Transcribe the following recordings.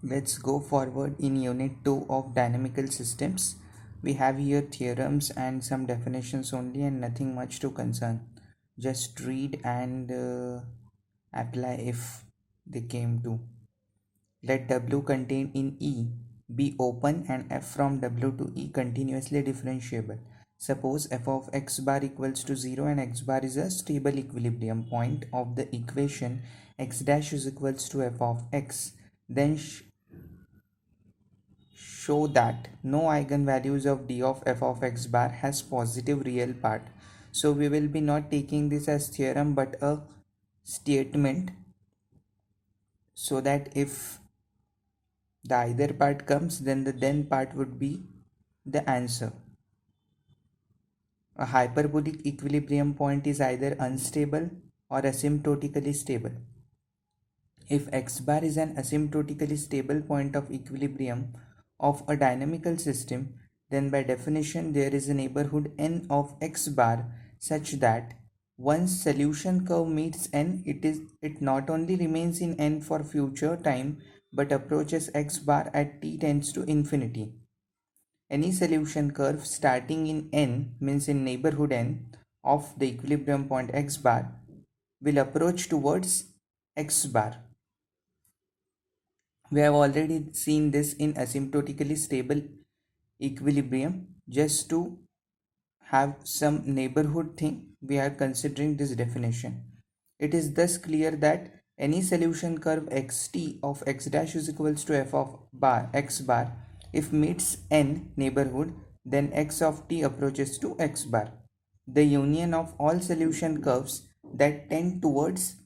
Let's go forward in Unit 2 of Dynamical Systems. We have here theorems and some definitions only and nothing much to concern. Just read and apply if they came to. Let W contained in E be open and f from W to E continuously differentiable. Suppose f of x bar equals to 0 and x bar is a stable equilibrium point of the equation x dash is equals to f of x. Then show that no eigenvalues of d of f of x bar has positive real part. So we will be not taking this as theorem but a statement, so that if the either part comes, then the then part would be the answer. A hyperbolic equilibrium point is either unstable or asymptotically stable. If x bar is an asymptotically stable point of equilibrium of a dynamical system, then by definition there is a neighborhood n of x bar such that once solution curve meets n, it not only remains in n for future time but approaches x bar at t tends to infinity. Any solution curve starting in n, means in neighborhood n of the equilibrium point x bar, will approach towards x bar. We have already seen this in asymptotically stable equilibrium. Just to have some neighborhood thing, we are considering this definition. It is thus clear that any solution curve xt of x dash is equals to f of bar x bar, if meets n neighborhood, then x of t approaches to x bar. The union of all solution curves that tend towards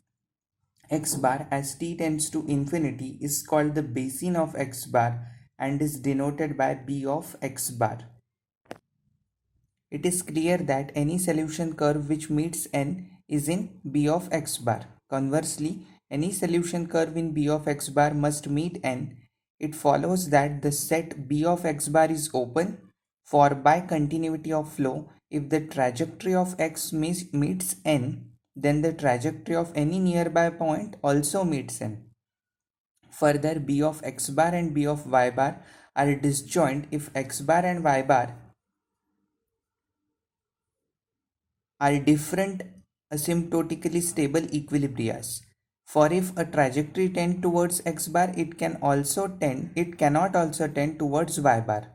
x bar as t tends to infinity is called the basin of x bar and is denoted by b of x bar. It is clear that any solution curve which meets n is in b of x bar. Conversely, any solution curve in b of x bar must meet n. It follows that the set b of x bar is open for by continuity of flow. If the trajectory of x meets n, then the trajectory of any nearby point also meets n. Further, b of x bar and b of y bar are disjoint if x bar and y bar are different asymptotically stable equilibrias. For if a trajectory tend towards x bar, it cannot also tend towards y bar,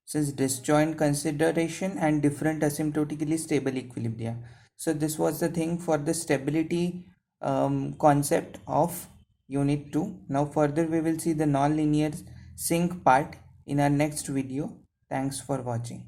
since disjoint consideration and different asymptotically stable equilibria. So this was the thing for the stability concept of unit 2. Now further we will see the nonlinear sink part in our next video. Thanks for watching.